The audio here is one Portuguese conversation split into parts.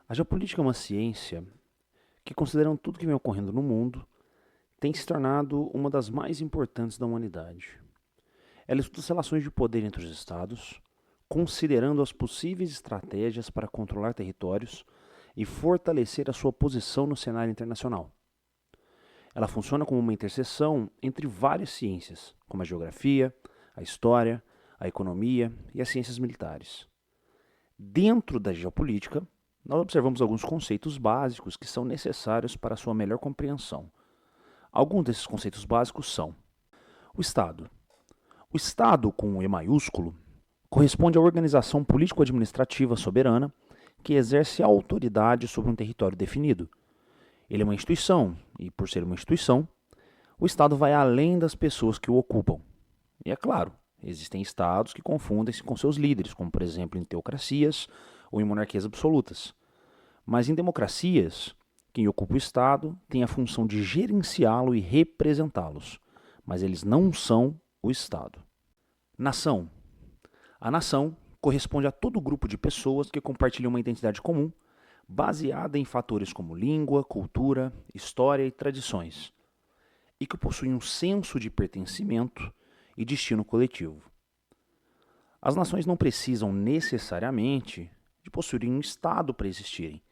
A geopolítica é uma ciência que, considerando tudo que vem ocorrendo no mundo, tem se tornado uma das mais importantes da humanidade. Ela estuda as relações de poder entre os estados, considerando as possíveis estratégias para controlar territórios e fortalecer a sua posição no cenário internacional. Ela funciona como uma interseção entre várias ciências, como a geografia, a história, a economia e as ciências militares. Dentro da geopolítica, nós observamos alguns conceitos básicos que são necessários para a sua melhor compreensão. Alguns desses conceitos básicos são: o Estado. O Estado, com o E maiúsculo, corresponde à organização político-administrativa soberana que exerce autoridade sobre um território definido. Ele é uma instituição, e por ser uma instituição, o Estado vai além das pessoas que o ocupam. E é claro, existem estados que confundem-se com seus líderes, como por exemplo em teocracias ou em monarquias absolutas. Mas em democracias, quem ocupa o Estado tem a função de gerenciá-lo e representá-los, mas eles não são o Estado. Nação. A nação corresponde a todo grupo de pessoas que compartilham uma identidade comum, baseada em fatores como língua, cultura, história e tradições, e que possuem um senso de pertencimento e destino coletivo. As nações não precisam necessariamente de possuírem um Estado para existirem,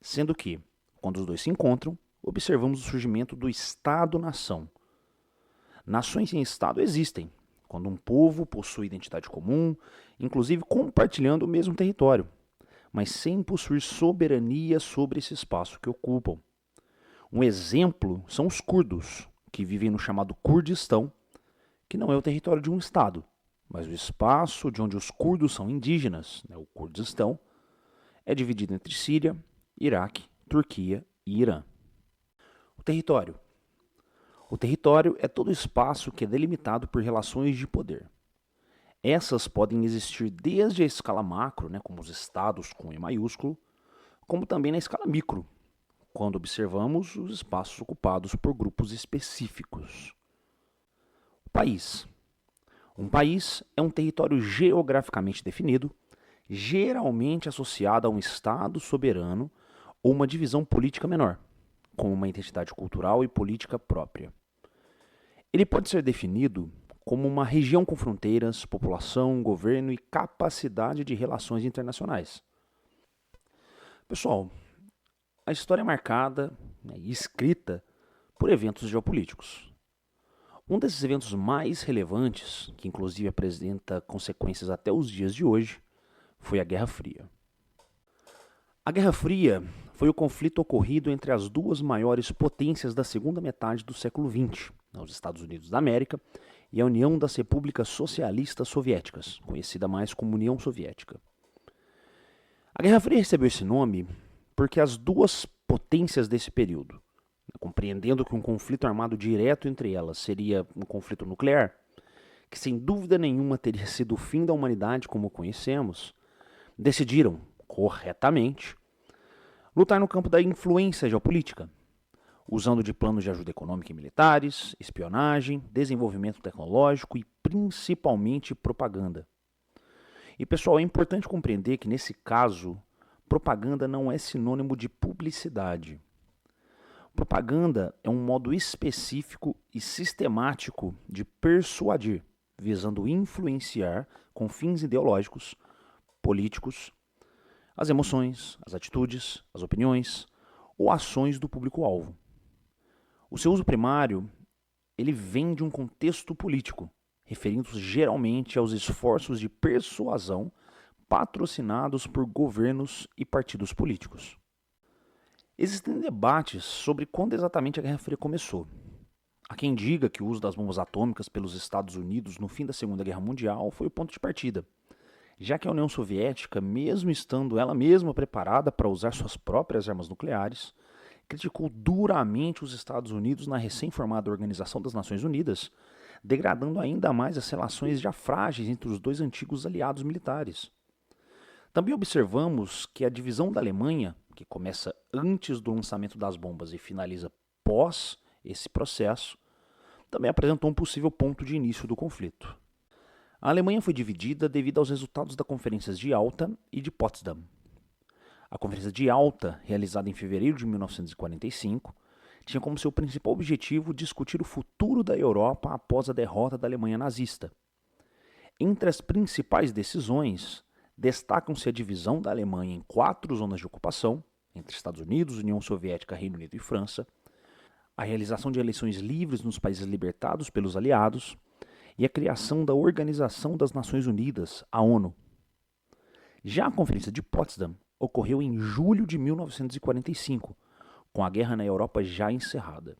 sendo que, quando os dois se encontram, observamos o surgimento do Estado-nação. Nações sem Estado existem, quando um povo possui identidade comum, inclusive compartilhando o mesmo território, mas sem possuir soberania sobre esse espaço que ocupam. Um exemplo são os curdos, que vivem no chamado Kurdistão, que não é o território de um Estado, mas o espaço de onde os curdos são indígenas, o Kurdistão, é dividido entre Síria, Iraque, Turquia e Irã. O território. O território é todo espaço que é delimitado por relações de poder. Essas podem existir desde a escala macro, como os estados com E maiúsculo, como também na escala micro, quando observamos os espaços ocupados por grupos específicos. O país. Um país é um território geograficamente definido, geralmente associado a um estado soberano ou uma divisão política menor, com uma identidade cultural e política própria. Ele pode ser definido como uma região com fronteiras, população, governo e capacidade de relações internacionais. Pessoal, a história é marcada e escrita por eventos geopolíticos. Um desses eventos mais relevantes, que inclusive apresenta consequências até os dias de hoje, foi a Guerra Fria. A Guerra Fria foi o conflito ocorrido entre as duas maiores potências da segunda metade do século XX, os Estados Unidos da América e a União das Repúblicas Socialistas Soviéticas, conhecida mais como União Soviética. A Guerra Fria recebeu esse nome porque as duas potências desse período, compreendendo que um conflito armado direto entre elas seria um conflito nuclear, que sem dúvida nenhuma teria sido o fim da humanidade como conhecemos, decidiram, corretamente, lutar no campo da influência geopolítica, usando de planos de ajuda econômica e militares, espionagem, desenvolvimento tecnológico e principalmente propaganda. E pessoal, é importante compreender que nesse caso, propaganda não é sinônimo de publicidade. Propaganda é um modo específico e sistemático de persuadir, visando influenciar com fins ideológicos, políticos, as emoções, as atitudes, as opiniões ou ações do público-alvo. O seu uso primário, ele vem de um contexto político, referindo-se geralmente aos esforços de persuasão patrocinados por governos e partidos políticos. Existem debates sobre quando exatamente a Guerra Fria começou. Há quem diga que o uso das bombas atômicas pelos Estados Unidos no fim da Segunda Guerra Mundial foi o ponto de partida, já que a União Soviética, mesmo estando ela mesma preparada para usar suas próprias armas nucleares, criticou duramente os Estados Unidos na recém-formada Organização das Nações Unidas, degradando ainda mais as relações já frágeis entre os dois antigos aliados militares. Também observamos que a divisão da Alemanha, que começa antes do lançamento das bombas e finaliza pós esse processo, também apresentou um possível ponto de início do conflito. A Alemanha foi dividida devido aos resultados das conferências de Yalta e de Potsdam. A Conferência de Yalta, realizada em fevereiro de 1945, tinha como seu principal objetivo discutir o futuro da Europa após a derrota da Alemanha nazista. Entre as principais decisões, destacam-se a divisão da Alemanha em 4 zonas de ocupação, entre Estados Unidos, União Soviética, Reino Unido e França, a realização de eleições livres nos países libertados pelos aliados e a criação da Organização das Nações Unidas, a ONU. Já a Conferência de Potsdam ocorreu em julho de 1945, com a guerra na Europa já encerrada.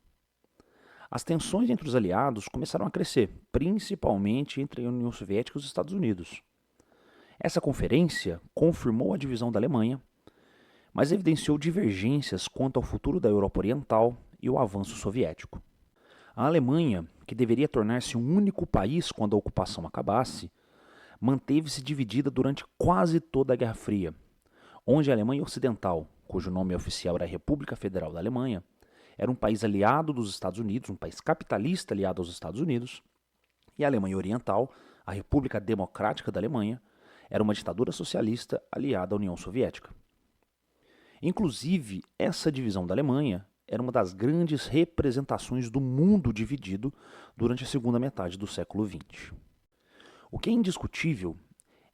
As tensões entre os aliados começaram a crescer, principalmente entre a União Soviética e os Estados Unidos. Essa conferência confirmou a divisão da Alemanha, mas evidenciou divergências quanto ao futuro da Europa Oriental e o avanço soviético. A Alemanha, que deveria tornar-se um único país quando a ocupação acabasse, manteve-se dividida durante quase toda a Guerra Fria, onde a Alemanha Ocidental, cujo nome oficial era República Federal da Alemanha, era um país aliado dos Estados Unidos, um país capitalista aliado aos Estados Unidos, e a Alemanha Oriental, a República Democrática da Alemanha, era uma ditadura socialista aliada à União Soviética. Inclusive, essa divisão da Alemanha era uma das grandes representações do mundo dividido durante a segunda metade do século XX. O que é indiscutível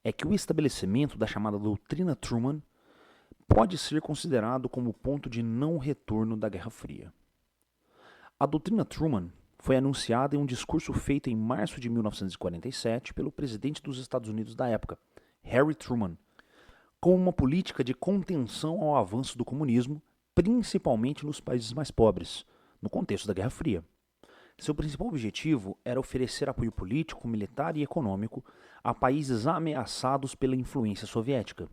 é que o estabelecimento da chamada doutrina Truman pode ser considerado como o ponto de não retorno da Guerra Fria. A doutrina Truman foi anunciada em um discurso feito em março de 1947 pelo presidente dos Estados Unidos da época, Harry Truman, como uma política de contenção ao avanço do comunismo, principalmente nos países mais pobres, no contexto da Guerra Fria. Seu principal objetivo era oferecer apoio político, militar e econômico a países ameaçados pela influência soviética.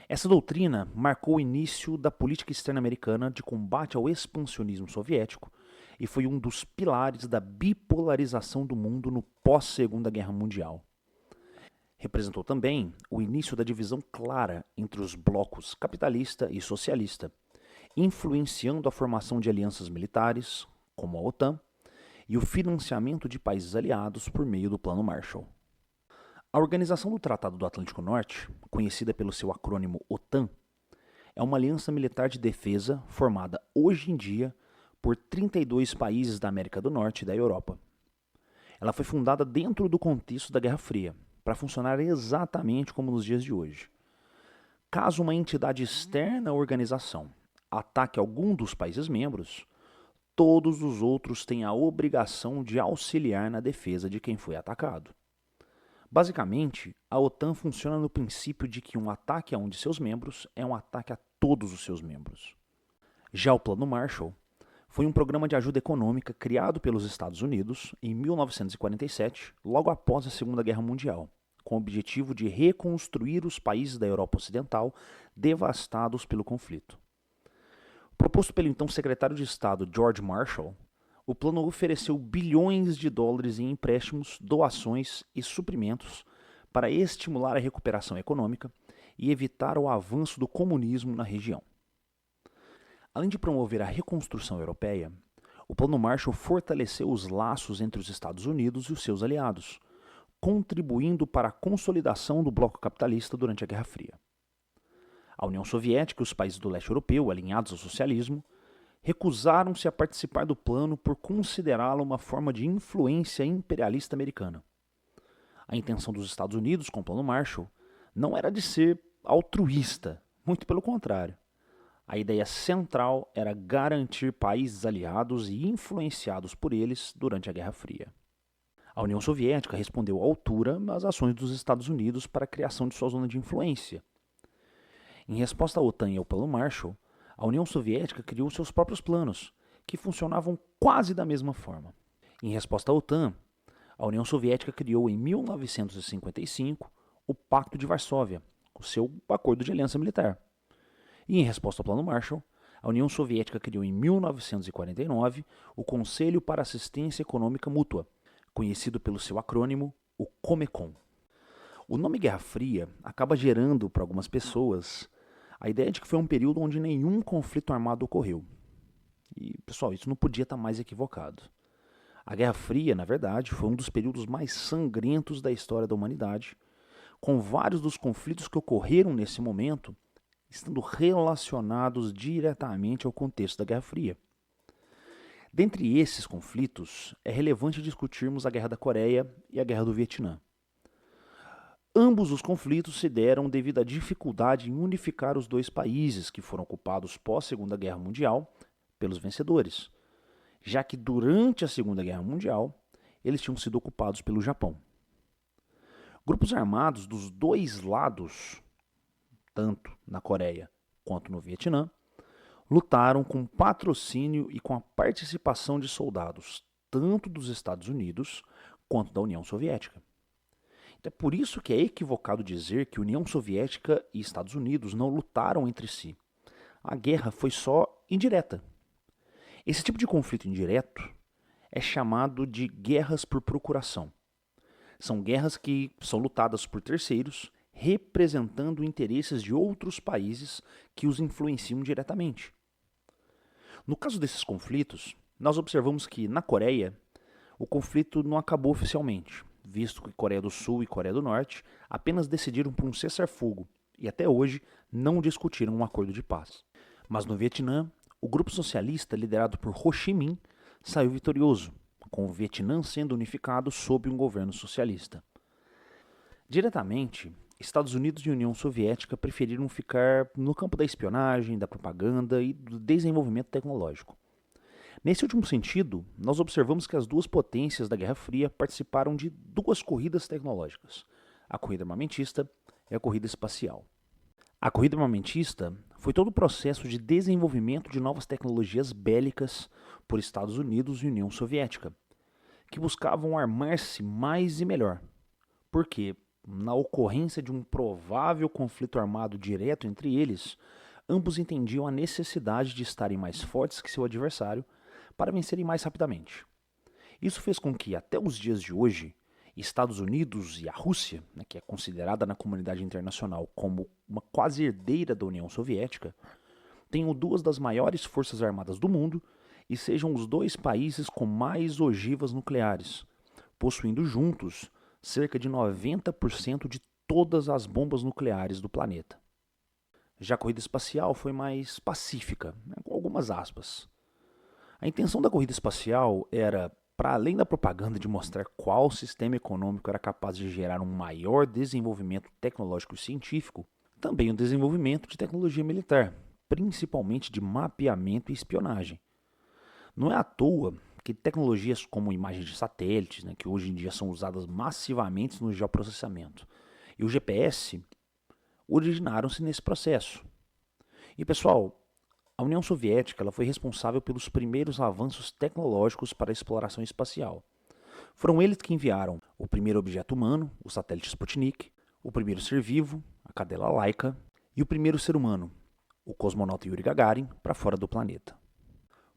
Essa doutrina marcou o início da política externa americana de combate ao expansionismo soviético e foi um dos pilares da bipolarização do mundo no pós-Segunda Guerra Mundial. Representou também o início da divisão clara entre os blocos capitalista e socialista, influenciando a formação de alianças militares, como a OTAN, e o financiamento de países aliados por meio do Plano Marshall. A Organização do Tratado do Atlântico Norte, conhecida pelo seu acrônimo OTAN, é uma aliança militar de defesa formada hoje em dia por 32 países da América do Norte e da Europa. Ela foi fundada dentro do contexto da Guerra Fria, para funcionar exatamente como nos dias de hoje. Caso uma entidade externa à organização ataque algum dos países membros, todos os outros têm a obrigação de auxiliar na defesa de quem foi atacado. Basicamente, a OTAN funciona no princípio de que um ataque a um de seus membros é um ataque a todos os seus membros. Já o Plano Marshall foi um programa de ajuda econômica criado pelos Estados Unidos em 1947, logo após a Segunda Guerra Mundial, com o objetivo de reconstruir os países da Europa Ocidental devastados pelo conflito. Proposto pelo então secretário de Estado George Marshall, o plano ofereceu bilhões de dólares em empréstimos, doações e suprimentos para estimular a recuperação econômica e evitar o avanço do comunismo na região. Além de promover a reconstrução europeia, o Plano Marshall fortaleceu os laços entre os Estados Unidos e os seus aliados, contribuindo para a consolidação do bloco capitalista durante a Guerra Fria. A União Soviética e os países do leste europeu, alinhados ao socialismo, recusaram-se a participar do plano por considerá-lo uma forma de influência imperialista americana. A intenção dos Estados Unidos com o Plano Marshall não era de ser altruísta, muito pelo contrário. A ideia central era garantir países aliados e influenciados por eles durante a Guerra Fria. A União Soviética respondeu à altura às ações dos Estados Unidos para a criação de sua zona de influência. Em resposta à OTAN e ao Plano Marshall, a União Soviética criou seus próprios planos, que funcionavam quase da mesma forma. Em resposta à OTAN, a União Soviética criou em 1955 o Pacto de Varsóvia, o seu acordo de aliança militar. E em resposta ao Plano Marshall, a União Soviética criou em 1949 o Conselho para Assistência Econômica Mútua, conhecido pelo seu acrônimo, o Comecon. O nome Guerra Fria acaba gerando, para algumas pessoas, a ideia de que foi um período onde nenhum conflito armado ocorreu. E, pessoal, isso não podia estar mais equivocado. A Guerra Fria, na verdade, foi um dos períodos mais sangrentos da história da humanidade, com vários dos conflitos que ocorreram nesse momento estando relacionados diretamente ao contexto da Guerra Fria. Dentre esses conflitos, é relevante discutirmos a Guerra da Coreia e a Guerra do Vietnã. Ambos os conflitos se deram devido à dificuldade em unificar os dois países que foram ocupados pós-Segunda Guerra Mundial pelos vencedores, já que durante a Segunda Guerra Mundial eles tinham sido ocupados pelo Japão. Grupos armados dos dois lados, tanto na Coreia quanto no Vietnã, lutaram com patrocínio e com a participação de soldados tanto dos Estados Unidos quanto da União Soviética. Então é por isso que é equivocado dizer que União Soviética e Estados Unidos não lutaram entre si. A guerra foi só indireta. Esse tipo de conflito indireto é chamado de guerras por procuração. São guerras que são lutadas por terceiros, representando interesses de outros países que os influenciam diretamente. No caso desses conflitos, nós observamos que, na Coreia, o conflito não acabou oficialmente, visto que Coreia do Sul e Coreia do Norte apenas decidiram por um cessar-fogo e até hoje não discutiram um acordo de paz. Mas no Vietnã, o grupo socialista liderado por Ho Chi Minh saiu vitorioso, com o Vietnã sendo unificado sob um governo socialista. Diretamente, Estados Unidos e União Soviética preferiram ficar no campo da espionagem, da propaganda e do desenvolvimento tecnológico. Nesse último sentido, nós observamos que as duas potências da Guerra Fria participaram de duas corridas tecnológicas, a corrida armamentista e a corrida espacial. A corrida armamentista foi todo o processo de desenvolvimento de novas tecnologias bélicas por Estados Unidos e União Soviética, que buscavam armar-se mais e melhor. Porque, na ocorrência de um provável conflito armado direto entre eles, ambos entendiam a necessidade de estarem mais fortes que seu adversário para vencerem mais rapidamente. Isso fez com que, até os dias de hoje, Estados Unidos e a Rússia, que é considerada na comunidade internacional como uma quase herdeira da União Soviética, tenham duas das maiores forças armadas do mundo e sejam os dois países com mais ogivas nucleares, possuindo juntos cerca de 90% de todas as bombas nucleares do planeta. Já a corrida espacial foi mais pacífica, com algumas aspas. A intenção da corrida espacial era, para além da propaganda de mostrar qual sistema econômico era capaz de gerar um maior desenvolvimento tecnológico e científico, também o desenvolvimento de tecnologia militar, principalmente de mapeamento e espionagem. Não é à toa que tecnologias como imagens de satélites, que hoje em dia são usadas massivamente no geoprocessamento, e o GPS originaram-se nesse processo. E pessoal, a União Soviética ela foi responsável pelos primeiros avanços tecnológicos para a exploração espacial. Foram eles que enviaram o primeiro objeto humano, o satélite Sputnik, o primeiro ser vivo, a cadela Laika, e o primeiro ser humano, o cosmonauta Yuri Gagarin, para fora do planeta.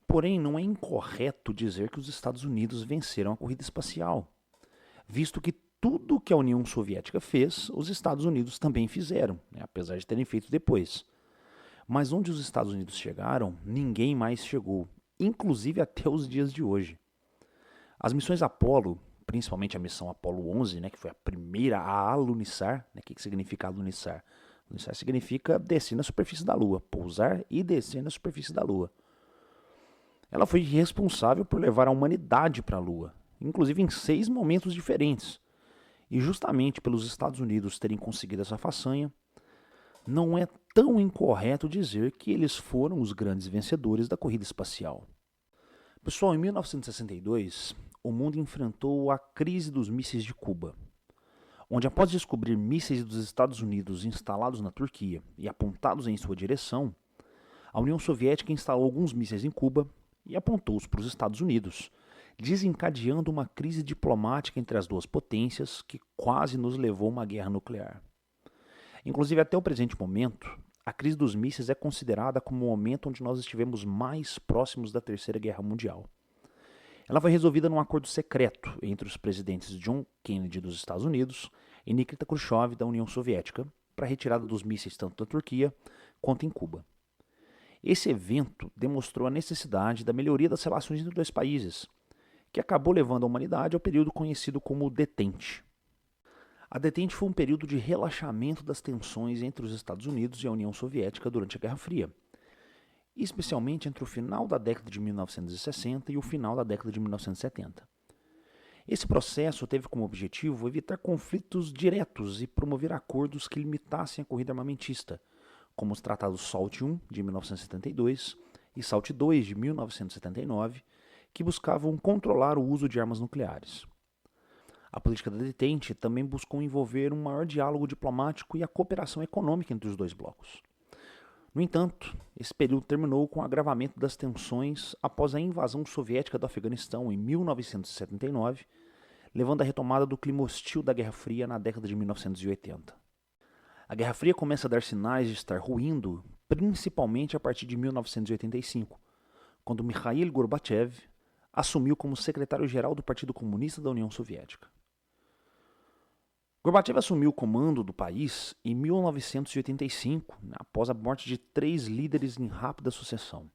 Porém, não é incorreto dizer que os Estados Unidos venceram a corrida espacial, visto que tudo que a União Soviética fez, os Estados Unidos também fizeram, apesar de terem feito depois. Mas onde os Estados Unidos chegaram, ninguém mais chegou, inclusive até os dias de hoje. As missões Apollo, principalmente a missão Apollo 11, que foi a primeira a alunizar, o que significa alunizar? Alunizar significa descer na superfície da Lua, pousar e descer na superfície da Lua. Ela foi responsável por levar a humanidade para a Lua, inclusive em 6 momentos diferentes. E justamente pelos Estados Unidos terem conseguido essa façanha, não é tão incorreto dizer que eles foram os grandes vencedores da corrida espacial. Pessoal, em 1962, o mundo enfrentou a crise dos mísseis de Cuba, onde após descobrir mísseis dos Estados Unidos instalados na Turquia e apontados em sua direção, a União Soviética instalou alguns mísseis em Cuba e apontou-os para os Estados Unidos, desencadeando uma crise diplomática entre as duas potências que quase nos levou a uma guerra nuclear. Inclusive, até o presente momento, a crise dos mísseis é considerada como o momento onde nós estivemos mais próximos da Terceira Guerra Mundial. Ela foi resolvida num acordo secreto entre os presidentes John Kennedy dos Estados Unidos e Nikita Khrushchev da União Soviética para a retirada dos mísseis tanto na Turquia quanto em Cuba. Esse evento demonstrou a necessidade da melhoria das relações entre os dois países, que acabou levando a humanidade ao período conhecido como Detente. A detente foi um período de relaxamento das tensões entre os Estados Unidos e a União Soviética durante a Guerra Fria, especialmente entre o final da década de 1960 e o final da década de 1970. Esse processo teve como objetivo evitar conflitos diretos e promover acordos que limitassem a corrida armamentista, como os tratados SALT I de 1972 e SALT II de 1979, que buscavam controlar o uso de armas nucleares. A política da detente também buscou envolver um maior diálogo diplomático e a cooperação econômica entre os dois blocos. No entanto, esse período terminou com o agravamento das tensões após a invasão soviética do Afeganistão em 1979, levando à retomada do clima hostil da Guerra Fria na década de 1980. A Guerra Fria começa a dar sinais de estar ruindo, principalmente a partir de 1985, quando Mikhail Gorbachev assumiu como secretário-geral do Partido Comunista da União Soviética. Gorbachev assumiu o comando do país em 1985, após a morte de 3 líderes em rápida sucessão.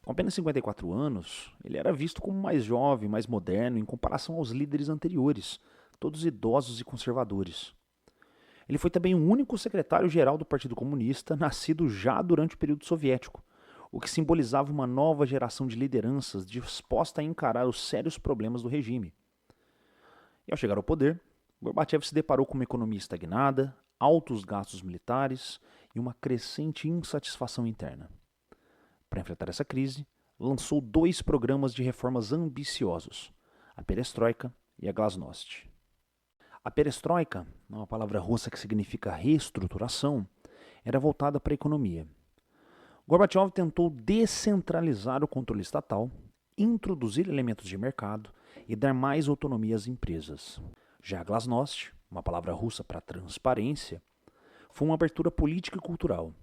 Com apenas 54 anos, ele era visto como mais jovem, mais moderno em comparação aos líderes anteriores, todos idosos e conservadores. Ele foi também o único secretário-geral do Partido Comunista nascido já durante o período soviético, o que simbolizava uma nova geração de lideranças disposta a encarar os sérios problemas do regime. E ao chegar ao poder, Gorbachev se deparou com uma economia estagnada, altos gastos militares e uma crescente insatisfação interna. Para enfrentar essa crise, lançou 2 programas de reformas ambiciosos, a Perestroika e a Glasnost. A Perestroika, uma palavra russa que significa reestruturação, era voltada para a economia. Gorbachev tentou descentralizar o controle estatal, introduzir elementos de mercado e dar mais autonomia às empresas. Já a Glasnost, uma palavra russa para transparência, foi uma abertura política e cultural.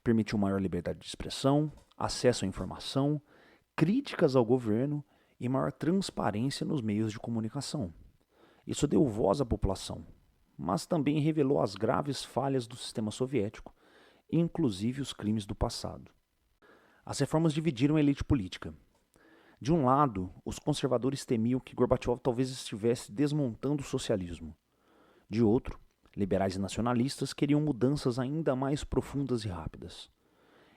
Permitiu maior liberdade de expressão, acesso à informação, críticas ao governo e maior transparência nos meios de comunicação. Isso deu voz à população, mas também revelou as graves falhas do sistema soviético, inclusive os crimes do passado. As reformas dividiram a elite política. De um lado, os conservadores temiam que Gorbachev talvez estivesse desmontando o socialismo. De outro, liberais e nacionalistas queriam mudanças ainda mais profundas e rápidas.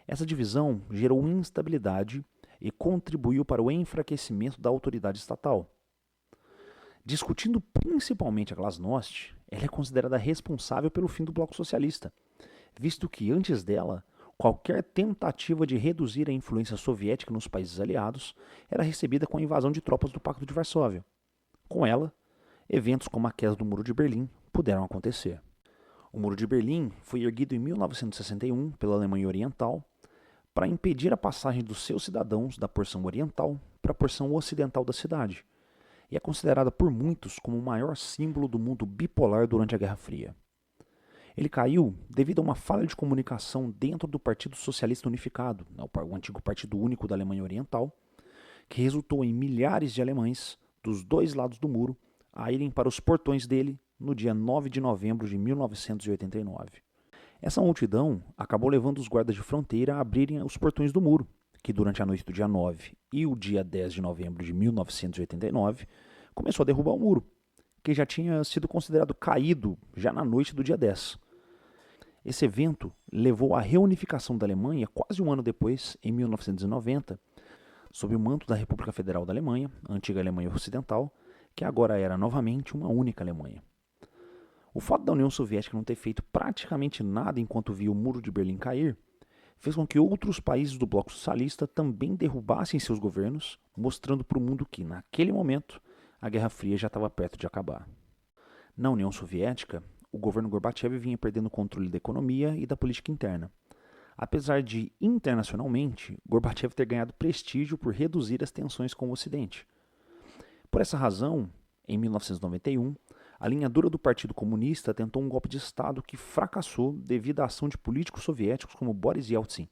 Essa divisão gerou instabilidade e contribuiu para o enfraquecimento da autoridade estatal. Discutindo principalmente a Glasnost, ela é considerada responsável pelo fim do Bloco Socialista, visto que, antes dela, qualquer tentativa de reduzir a influência soviética nos países aliados era recebida com a invasão de tropas do Pacto de Varsóvia. Com ela, eventos como a queda do Muro de Berlim puderam acontecer. O Muro de Berlim foi erguido em 1961 pela Alemanha Oriental para impedir a passagem dos seus cidadãos da porção oriental para a porção ocidental da cidade, e é considerada por muitos como o maior símbolo do mundo bipolar durante a Guerra Fria. Ele caiu devido a uma falha de comunicação dentro do Partido Socialista Unificado, o antigo Partido Único da Alemanha Oriental, que resultou em milhares de alemães dos 2 lados do muro a irem para os portões dele no dia 9 de novembro de 1989. Essa multidão acabou levando os guardas de fronteira a abrirem os portões do muro, que durante a noite do dia 9 e o dia 10 de novembro de 1989 começou a derrubar o muro, que já tinha sido considerado caído já na noite do dia 10. Esse evento levou à reunificação da Alemanha quase um ano depois, em 1990, sob o manto da República Federal da Alemanha, a antiga Alemanha Ocidental, que agora era novamente uma única Alemanha. O fato da União Soviética não ter feito praticamente nada enquanto via o Muro de Berlim cair, fez com que outros países do bloco socialista também derrubassem seus governos, mostrando para o mundo que, naquele momento, a Guerra Fria já estava perto de acabar. Na União Soviética, o governo Gorbachev vinha perdendo o controle da economia e da política interna. Apesar de, internacionalmente, Gorbachev ter ganhado prestígio por reduzir as tensões com o Ocidente. Por essa razão, em 1991, a linha dura do Partido Comunista tentou um golpe de Estado que fracassou devido à ação de políticos soviéticos como Boris Yeltsin,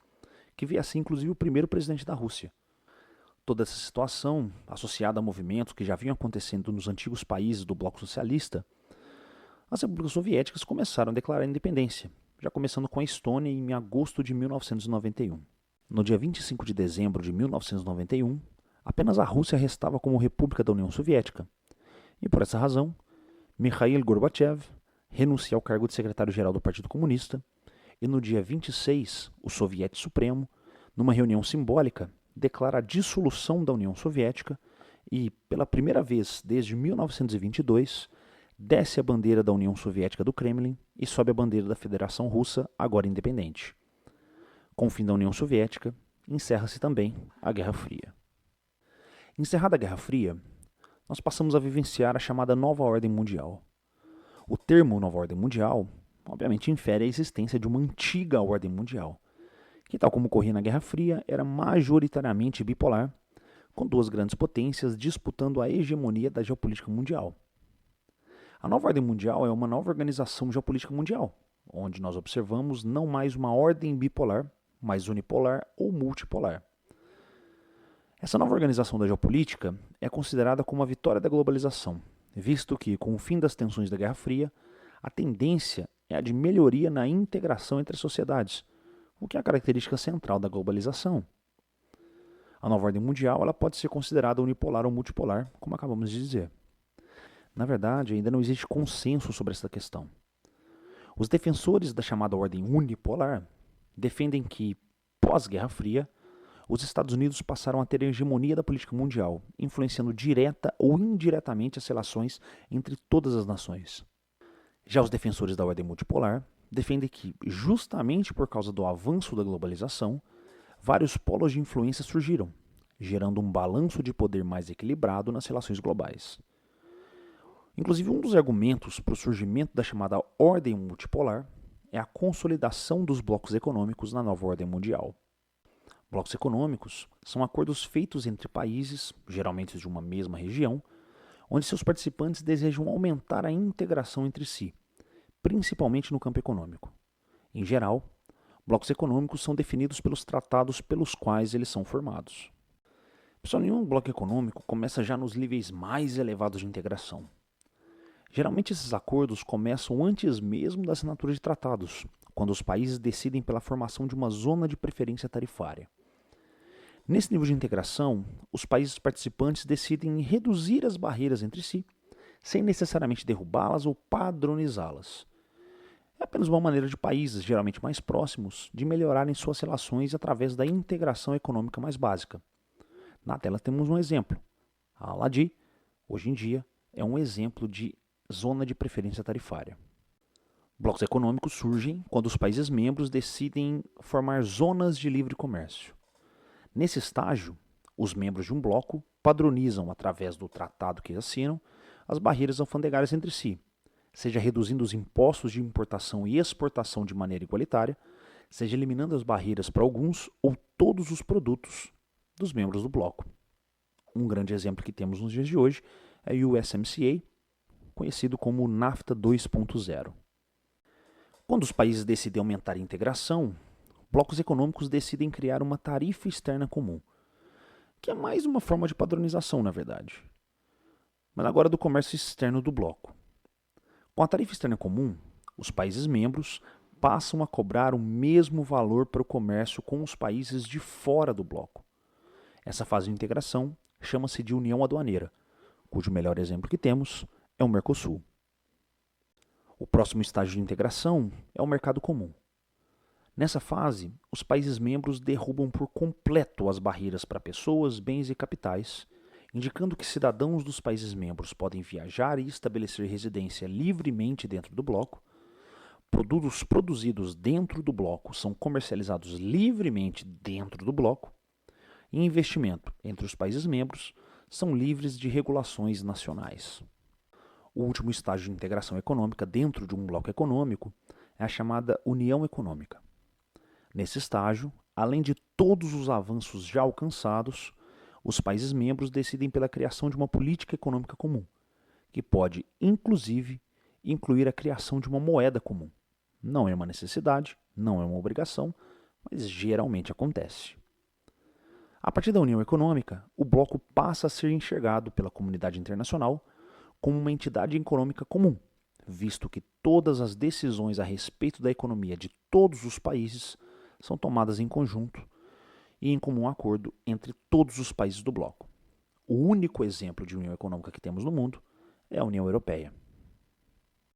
que veio a ser inclusive o primeiro presidente da Rússia. Toda essa situação, associada a movimentos que já vinham acontecendo nos antigos países do bloco socialista, as repúblicas soviéticas começaram a declarar independência, já começando com a Estônia em agosto de 1991. No dia 25 de dezembro de 1991, apenas a Rússia restava como república da União Soviética, e por essa razão, Mikhail Gorbachev renuncia ao cargo de secretário-geral do Partido Comunista e no dia 26, o Soviete Supremo, numa reunião simbólica, declara a dissolução da União Soviética e, pela primeira vez desde 1922, desce a bandeira da União Soviética do Kremlin e sobe a bandeira da Federação Russa, agora independente. Com o fim da União Soviética, encerra-se também a Guerra Fria. Encerrada a Guerra Fria, nós passamos a vivenciar a chamada Nova Ordem Mundial. O termo Nova Ordem Mundial, obviamente, infere a existência de uma antiga ordem mundial, que, tal como ocorria na Guerra Fria, era majoritariamente bipolar, com duas grandes potências disputando a hegemonia da geopolítica mundial. A Nova Ordem Mundial é uma nova organização geopolítica mundial, onde nós observamos não mais uma ordem bipolar, mas unipolar ou multipolar. Essa nova organização da geopolítica é considerada como a vitória da globalização, visto que, com o fim das tensões da Guerra Fria, a tendência é a de melhoria na integração entre as sociedades, o que é a característica central da globalização. A nova ordem mundial ela pode ser considerada unipolar ou multipolar, como acabamos de dizer. Na verdade, ainda não existe consenso sobre essa questão. Os defensores da chamada ordem unipolar defendem que, pós-Guerra Fria, os Estados Unidos passaram a ter a hegemonia da política mundial, influenciando direta ou indiretamente as relações entre todas as nações. Já os defensores da ordem multipolar defendem que, justamente por causa do avanço da globalização, vários polos de influência surgiram, gerando um balanço de poder mais equilibrado nas relações globais. Inclusive, um dos argumentos para o surgimento da chamada ordem multipolar é a consolidação dos blocos econômicos na nova ordem mundial. Blocos econômicos são acordos feitos entre países, geralmente de uma mesma região, onde seus participantes desejam aumentar a integração entre si, principalmente no campo econômico. Em geral, blocos econômicos são definidos pelos tratados pelos quais eles são formados. Pessoal, nenhum bloco econômico começa já nos níveis mais elevados de integração. Geralmente esses acordos começam antes mesmo da assinatura de tratados, quando os países decidem pela formação de uma zona de preferência tarifária. Nesse nível de integração, os países participantes decidem reduzir as barreiras entre si, sem necessariamente derrubá-las ou padronizá-las. É apenas uma maneira de países, geralmente mais próximos, de melhorarem suas relações através da integração econômica mais básica. Na tela temos um exemplo. A ALADI, hoje em dia, é um exemplo de zona de preferência tarifária. Blocos econômicos surgem quando os países membros decidem formar zonas de livre comércio. Nesse estágio, os membros de um bloco padronizam, através do tratado que assinam, as barreiras alfandegárias entre si, seja reduzindo os impostos de importação e exportação de maneira igualitária, seja eliminando as barreiras para alguns ou todos os produtos dos membros do bloco. Um grande exemplo que temos nos dias de hoje é o USMCA, conhecido como NAFTA 2.0. Quando os países decidem aumentar a integração, blocos econômicos decidem criar uma tarifa externa comum, que é mais uma forma de padronização, na verdade. Mas agora do comércio externo do bloco. Com a tarifa externa comum, os países membros passam a cobrar o mesmo valor para o comércio com os países de fora do bloco. Essa fase de integração chama-se de união aduaneira, cujo melhor exemplo que temos é o Mercosul. O próximo estágio de integração é o mercado comum. Nessa fase, os países membros derrubam por completo as barreiras para pessoas, bens e capitais, indicando que cidadãos dos países membros podem viajar e estabelecer residência livremente dentro do bloco, produtos produzidos dentro do bloco são comercializados livremente dentro do bloco, e investimento entre os países membros são livres de regulações nacionais. O último estágio de integração econômica dentro de um bloco econômico é a chamada União Econômica. Nesse estágio, além de todos os avanços já alcançados, os países membros decidem pela criação de uma política econômica comum, que pode, inclusive, incluir a criação de uma moeda comum. Não é uma necessidade, não é uma obrigação, mas geralmente acontece. A partir da União Econômica, o bloco passa a ser enxergado pela comunidade internacional como uma entidade econômica comum, visto que todas as decisões a respeito da economia de todos os países são tomadas em conjunto e em comum acordo entre todos os países do bloco. O único exemplo de união econômica que temos no mundo é a União Europeia.